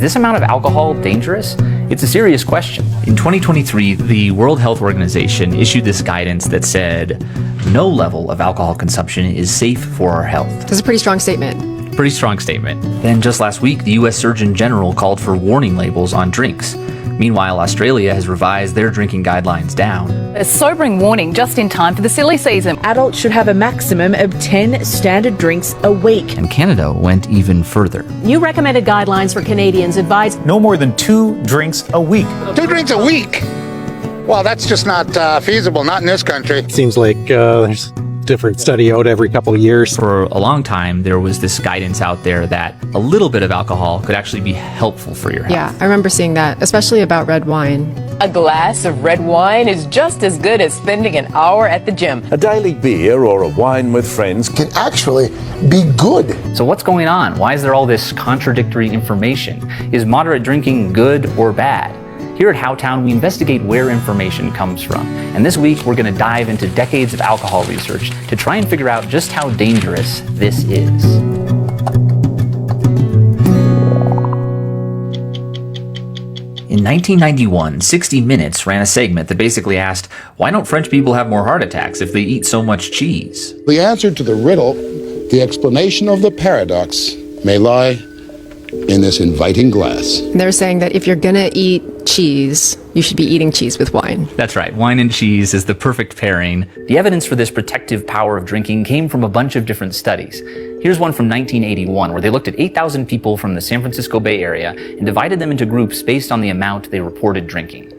this amount of alcohol dangerous? It's a serious question. In 2023, the World Health Organization issued this guidance that said no level of alcohol consumption is safe for our health. That's a pretty strong statement. Pretty strong statement. Then just last week, the U.S. Surgeon General called for warning labels on drinks. Meanwhile, Australia has revised their drinking guidelines down. A sobering warning just in time for the silly season. Adults should have a maximum of 10 standard drinks a week. And Canada went even further. New recommended guidelines for Canadians advise no more than 2 drinks a week. 2 drinks a week? Well, that's just not feasible, not in this country. Seems like there's different study out every couple of years. For a long time, there was this guidance out there that a little bit of alcohol could actually be helpful for your health. Yeah, I remember seeing that, especially about red wine. A glass of red wine is just as good as spending an hour at the gym. A daily beer or a wine with friends can actually be good. So what's going on? Why is there all this contradictory information? Is moderate drinking good or bad? Here at Howtown, we investigate where information comes from. And this week, we're going to dive into decades of alcohol research to try and figure out just how dangerous this is. In 1991, 60 Minutes ran a segment that basically asked, why don't French people have more heart attacks if they eat so much cheese? The answer to the riddle, the explanation of the paradox, may lie in this inviting glass. They're saying that if you're gonna eat cheese, you should be eating cheese with wine. That's right. Wine and cheese is the perfect pairing. The evidence for this protective power of drinking came from a bunch of different studies. Here's one from 1981, where they looked at 8,000 people from the San Francisco Bay Area and divided them into groups based on the amount they reported drinking.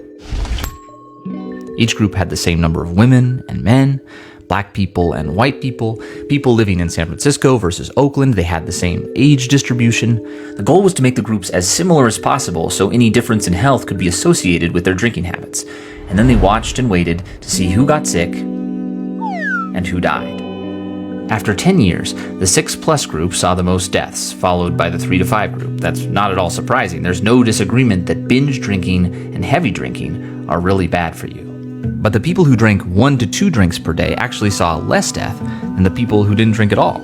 Each group had the same number of women and men, black people and white people, people living in San Francisco versus Oakland. They had the same age distribution. The goal was to make the groups as similar as possible so any difference in health could be associated with their drinking habits. And then they watched and waited to see who got sick and who died. After 10 years, the 6+ group saw the most deaths, followed by the 3 to 5 group. That's not at all surprising. There's no disagreement that binge drinking and heavy drinking are really bad for you. But the people who drank 1 to 2 drinks per day actually saw less death than the people who didn't drink at all.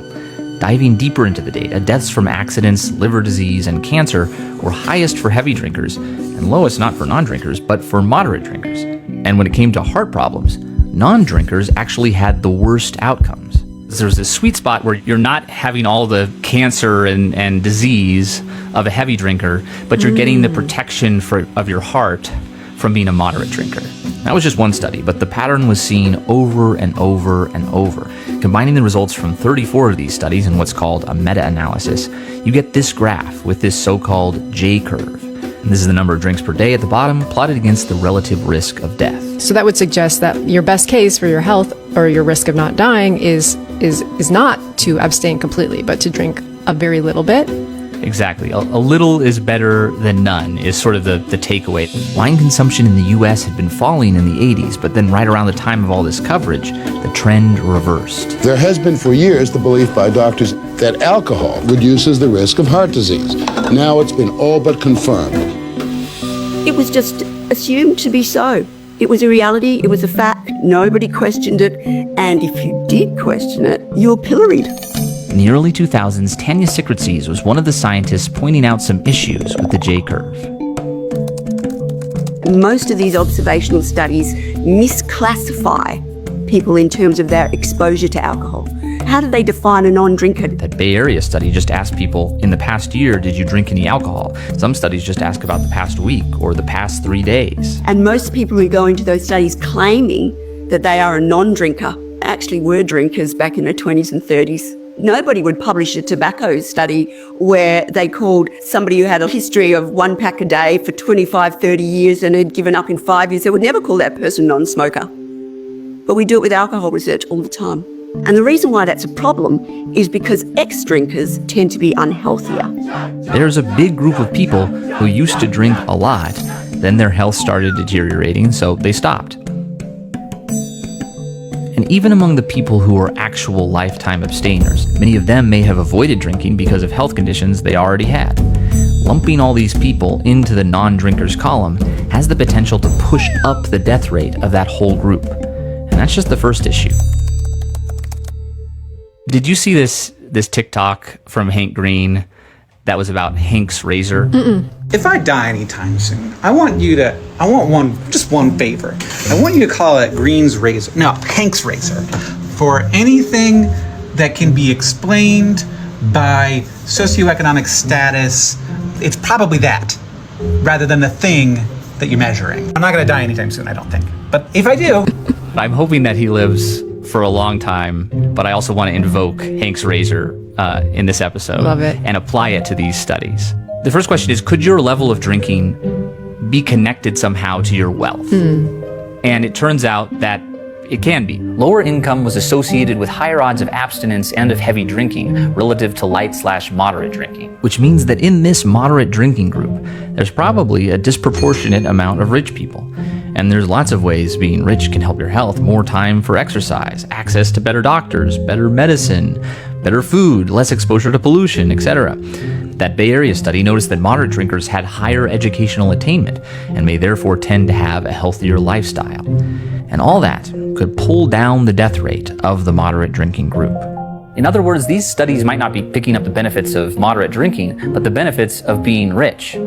Diving deeper into the data, deaths from accidents, liver disease, and cancer were highest for heavy drinkers and lowest not for non-drinkers, but for moderate drinkers. And when it came to heart problems, non-drinkers actually had the worst outcomes. There's this sweet spot where you're not having all the cancer and disease of a heavy drinker, but you're getting the protection of your heart from being a moderate drinker. That was just one study, but the pattern was seen over and over and over. Combining the results from 34 of these studies in what's called a meta-analysis, you get this graph with this so-called J-curve. And this is the number of drinks per day at the bottom, plotted against the relative risk of death. So that would suggest that your best case for your health or your risk of not dying is not to abstain completely, but to drink a very little bit. Exactly. A little is better than none is sort of the takeaway. Wine consumption in the U.S. had been falling in the 80s, but then right around the time of all this coverage, the trend reversed. There has been for years the belief by doctors that alcohol reduces the risk of heart disease. Now it's been all but confirmed. It was just assumed to be so. It was a reality, it was a fact, nobody questioned it, and if you did question it, you were pilloried. In the early 2000s, Tanya Secretsies was one of the scientists pointing out some issues with the J-curve. Most of these observational studies misclassify people in terms of their exposure to alcohol. How do they define a non-drinker? That Bay Area study just asked people, in the past year, did you drink any alcohol? Some studies just ask about the past week or the past 3 days. And most people who go into those studies claiming that they are a non-drinker actually were drinkers back in their 20s and 30s. Nobody would publish a tobacco study where they called somebody who had a history of 1 pack a day for 25, 30 years and had given up in 5 years. They would never call that person non-smoker. But we do it with alcohol research all the time. And the reason why that's a problem is because ex-drinkers tend to be unhealthier. There's a big group of people who used to drink a lot, then their health started deteriorating, so they stopped. And even among the people who are actual lifetime abstainers, many of them may have avoided drinking because of health conditions they already had. Lumping all these people into the non-drinkers column has the potential to push up the death rate of that whole group. And that's just the first issue. Did you see this TikTok from Hank Green that was about Hank's razor? If I die anytime soon, I want one favor. I want you to call it Green's razor. No, Hank's razor. For anything that can be explained by socioeconomic status, it's probably that, rather than the thing that you're measuring. I'm not going to die anytime soon, I don't think. But if I do... I'm hoping that he lives for a long time, but I also want to invoke Hank's razor in this episode. Love it. And apply it to these studies. The first question is, could your level of drinking be connected somehow to your wealth? And it turns out that it can be. Lower income was associated with higher odds of abstinence and of heavy drinking relative to light/moderate drinking. Which means that in this moderate drinking group, there's probably a disproportionate amount of rich people. And there's lots of ways being rich can help your health. More time for exercise, access to better doctors, better medicine, better food, less exposure to pollution, etc. That Bay Area study noticed that moderate drinkers had higher educational attainment and may therefore tend to have a healthier lifestyle. And all that could pull down the death rate of the moderate drinking group. In other words, these studies might not be picking up the benefits of moderate drinking, but the benefits of being rich.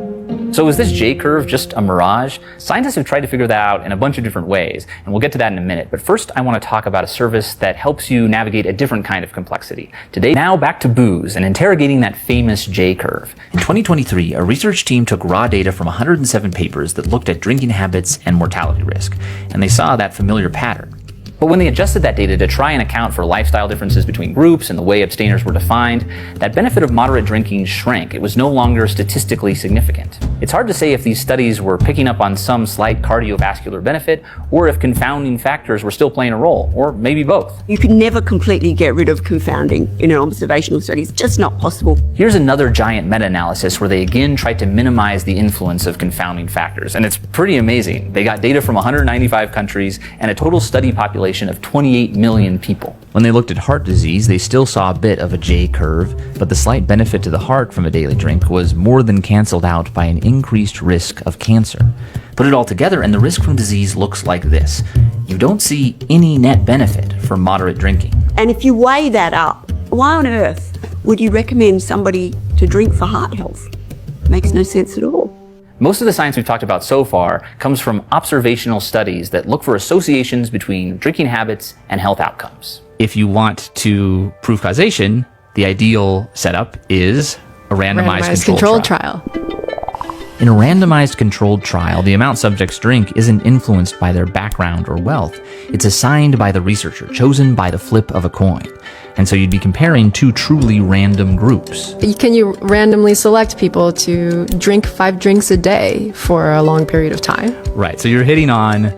So is this J-curve just a mirage? Scientists have tried to figure that out in a bunch of different ways, and we'll get to that in a minute. But first, I want to talk about a service that helps you navigate a different kind of complexity. Today, now back to booze and interrogating that famous J-curve. In 2023, a research team took raw data from 107 papers that looked at drinking habits and mortality risk, and they saw that familiar pattern. But when they adjusted that data to try and account for lifestyle differences between groups and the way abstainers were defined, that benefit of moderate drinking shrank. It was no longer statistically significant. It's hard to say if these studies were picking up on some slight cardiovascular benefit, or if confounding factors were still playing a role, or maybe both. You can never completely get rid of confounding in an observational study. It's just not possible. Here's another giant meta-analysis where they again tried to minimize the influence of confounding factors. And it's pretty amazing. They got data from 195 countries and a total study population of 28 million people. When they looked at heart disease, they still saw a bit of a J-curve, but the slight benefit to the heart from a daily drink was more than canceled out by an increased risk of cancer. Put it all together, and the risk from disease looks like this. You don't see any net benefit from moderate drinking. And if you weigh that up, why on earth would you recommend somebody to drink for heart health? Makes no sense at all. Most of the science we've talked about so far comes from observational studies that look for associations between drinking habits and health outcomes. If you want to prove causation, the ideal setup is a randomized controlled trial. In a randomized controlled trial, the amount subjects drink isn't influenced by their background or wealth. It's assigned by the researcher, chosen by the flip of a coin. And so you'd be comparing two truly random groups. Can you randomly select people to drink 5 drinks a day for a long period of time? Right, so you're hitting on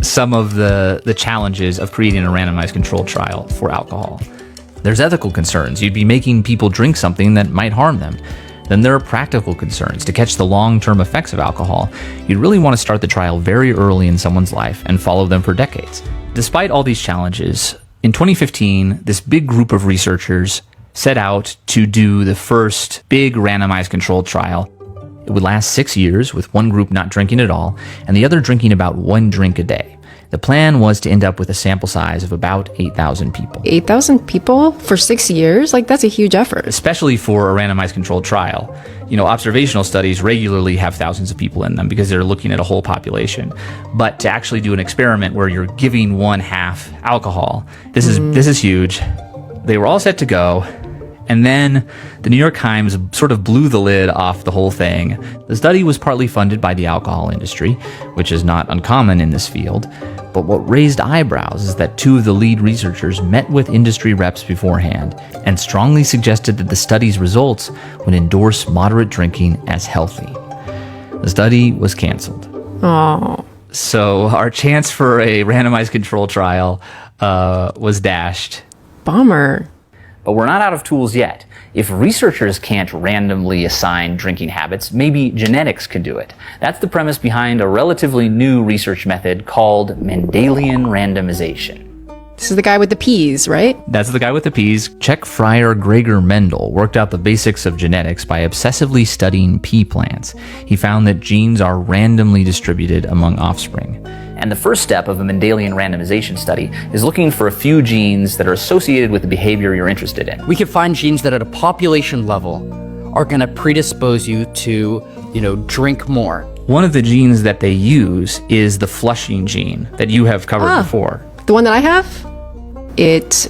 some of the challenges of creating a randomized controlled trial for alcohol. There's ethical concerns. You'd be making people drink something that might harm them. Then there are practical concerns. To catch the long-term effects of alcohol, you'd really want to start the trial very early in someone's life and follow them for decades. Despite all these challenges, in 2015, this big group of researchers set out to do the first big randomized controlled trial. It would last 6 years, with one group not drinking at all, and the other drinking about 1 drink a day. The plan was to end up with a sample size of about 8,000 people. 8,000 people for 6 years? Like, that's a huge effort. Especially for a randomized controlled trial. You know, observational studies regularly have thousands of people in them because they're looking at a whole population. But to actually do an experiment where you're giving 1/2 alcohol, this is huge. They were all set to go. And then the New York Times sort of blew the lid off the whole thing. The study was partly funded by the alcohol industry, which is not uncommon in this field. But what raised eyebrows is that 2 of the lead researchers met with industry reps beforehand and strongly suggested that the study's results would endorse moderate drinking as healthy. The study was canceled. Oh. So our chance for a randomized control trial was dashed. Bummer. But we're not out of tools yet. If researchers can't randomly assign drinking habits, maybe genetics could do it. That's the premise behind a relatively new research method called Mendelian Randomization. This is the guy with the peas, right? That's the guy with the peas. Czech friar Gregor Mendel worked out the basics of genetics by obsessively studying pea plants. He found that genes are randomly distributed among offspring. And the first step of a Mendelian randomization study is looking for a few genes that are associated with the behavior you're interested in. We can find genes that at a population level are going to predispose you to, drink more. One of the genes that they use is the flushing gene that you have covered before. The one that I have, it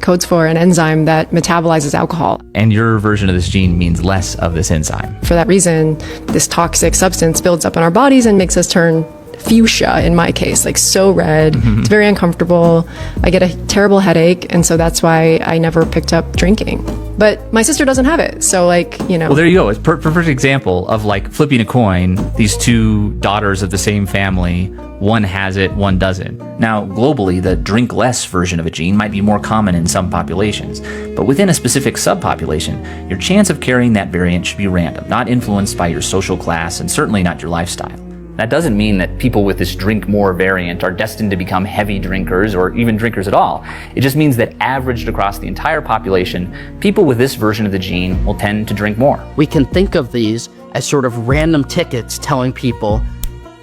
codes for an enzyme that metabolizes alcohol. And your version of this gene means less of this enzyme. For that reason, this toxic substance builds up in our bodies and makes us turn fuchsia, in my case, like so red. It's very uncomfortable. I get a terrible headache, and so that's why I never picked up drinking. But my sister doesn't have it, so Well, there you go. It's a perfect example of flipping a coin. These two daughters of the same family, one has it, one doesn't. Now, globally, the drink less version of a gene might be more common in some populations, but within a specific subpopulation, your chance of carrying that variant should be random, not influenced by your social class, and certainly not your lifestyle. That doesn't mean that people with this drink more variant are destined to become heavy drinkers or even drinkers at all. It just means that averaged across the entire population, people with this version of the gene will tend to drink more. We can think of these as sort of random tickets telling people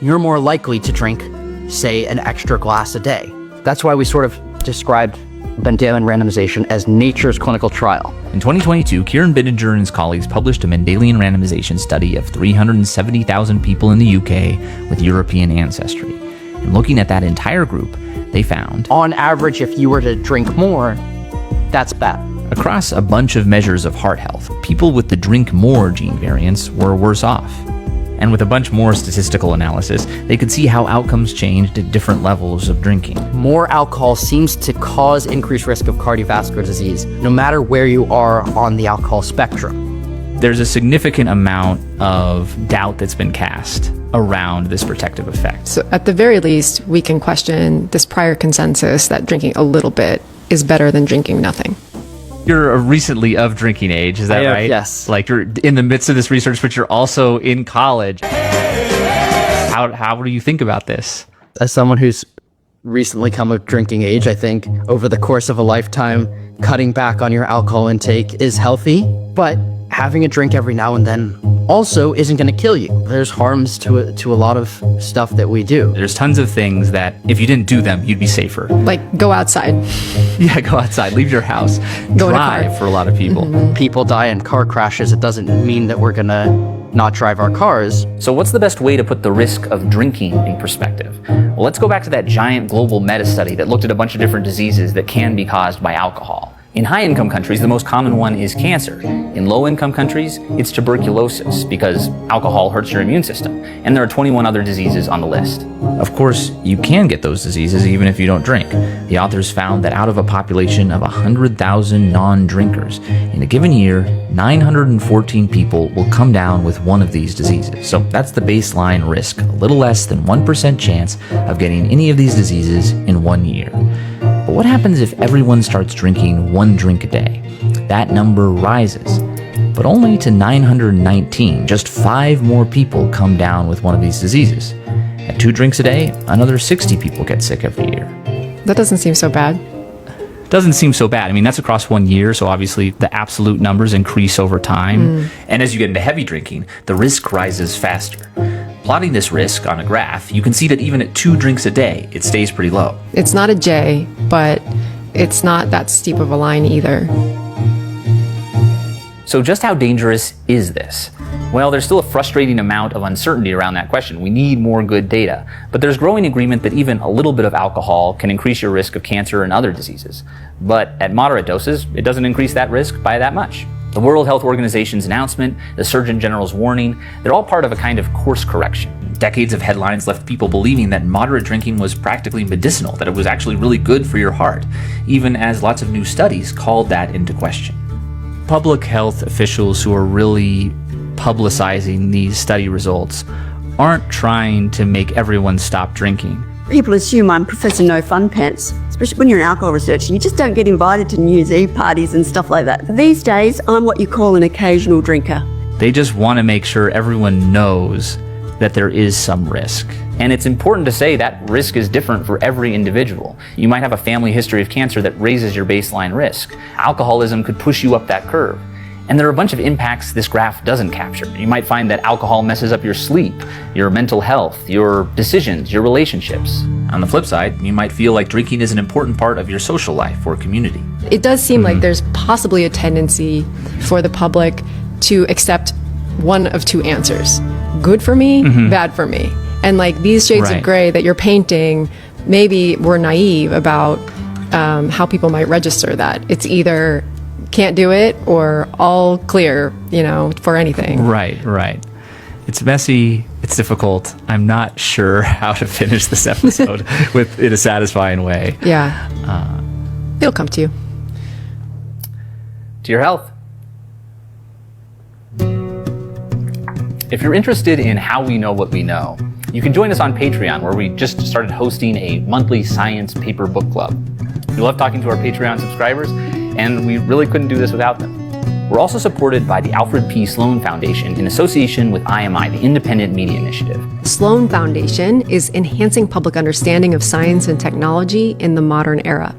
you're more likely to drink, say, an extra glass a day. That's why we sort of described Mendelian randomization as nature's clinical trial. In 2022, Kieran Bittinger and his colleagues published a Mendelian randomization study of 370,000 people in the UK with European ancestry. And looking at that entire group, they found, on average, if you were to drink more, that's bad. Across a bunch of measures of heart health, people with the drink more gene variants were worse off. And with a bunch more statistical analysis, they could see how outcomes changed at different levels of drinking. More alcohol seems to cause increased risk of cardiovascular disease, no matter where you are on the alcohol spectrum. There's a significant amount of doubt that's been cast around this protective effect. So at the very least, we can question this prior consensus that drinking a little bit is better than drinking nothing. You're recently of drinking age, is that right? Yes. You're in the midst of this research, but you're also in college. How do you think about this? As someone who's recently come of drinking age, I think over the course of a lifetime, cutting back on your alcohol intake is healthy, but having a drink every now and then also isn't going to kill you. There's harms to a lot of stuff that we do. There's tons of things that if you didn't do them, you'd be safer. Like go outside. Yeah, go outside, leave your house. Go drive for a lot of people. People die in car crashes. It doesn't mean that we're going to not drive our cars. So what's the best way to put the risk of drinking in perspective? Well, let's go back to that giant global meta-study that looked at a bunch of different diseases that can be caused by alcohol. In high-income countries, the most common one is cancer. In low-income countries, it's tuberculosis, because alcohol hurts your immune system. And there are 21 other diseases on the list. Of course, you can get those diseases even if you don't drink. The authors found that out of a population of 100,000 non-drinkers, in a given year, 914 people will come down with one of these diseases. So that's the baseline risk, a little less than 1% chance of getting any of these diseases in 1 year. But what happens if everyone starts drinking 1 drink a day? That number rises, but only to 919. Just 5 more people come down with one of these diseases. At 2 drinks a day, another 60 people get sick every year. That doesn't seem so bad. Doesn't seem so bad. I mean, that's across 1 year, so obviously the absolute numbers increase over time. And as you get into heavy drinking, the risk rises faster. Plotting this risk on a graph, you can see that even at 2 drinks a day, it stays pretty low. It's not a J, but it's not that steep of a line either. So just how dangerous is this? Well, there's still a frustrating amount of uncertainty around that question. We need more good data. But there's growing agreement that even a little bit of alcohol can increase your risk of cancer and other diseases. But at moderate doses, it doesn't increase that risk by that much. The World Health Organization's announcement, the Surgeon General's warning, they're all part of a kind of course correction. Decades of headlines left people believing that moderate drinking was practically medicinal, that it was actually really good for your heart, even as lots of new studies called that into question. Public health officials who are really publicizing these study results aren't trying to make everyone stop drinking. People assume I'm Professor No Fun Pants, especially when you're an alcohol researcher. You just don't get invited to New Year's Eve parties and stuff like that. These days, I'm what you call an occasional drinker. They just want to make sure everyone knows that there is some risk. And it's important to say that risk is different for every individual. You might have a family history of cancer that raises your baseline risk. Alcoholism could push you up that curve. And there are a bunch of impacts this graph doesn't capture. You might find that alcohol messes up your sleep, your mental health, your decisions, your relationships. On the flip side, you might feel like drinking is an important part of your social life or community. It does seem like there's possibly a tendency for the public to accept one of two answers. Good for me, bad for me. And like these shades of gray that you're painting, maybe we're naive about how people might register that. It's either can't do it or all clear, for anything. Right. It's messy. It's difficult. I'm not sure how to finish this episode in a satisfying way. Yeah. It'll come to you. To your health. If you're interested in how we know what we know, you can join us on Patreon, where we just started hosting a monthly science paper book club. We love talking to our Patreon subscribers, and we really couldn't do this without them. We're also supported by the Alfred P. Sloan Foundation in association with IMI, the Independent Media Initiative. Sloan Foundation is enhancing public understanding of science and technology in the modern era.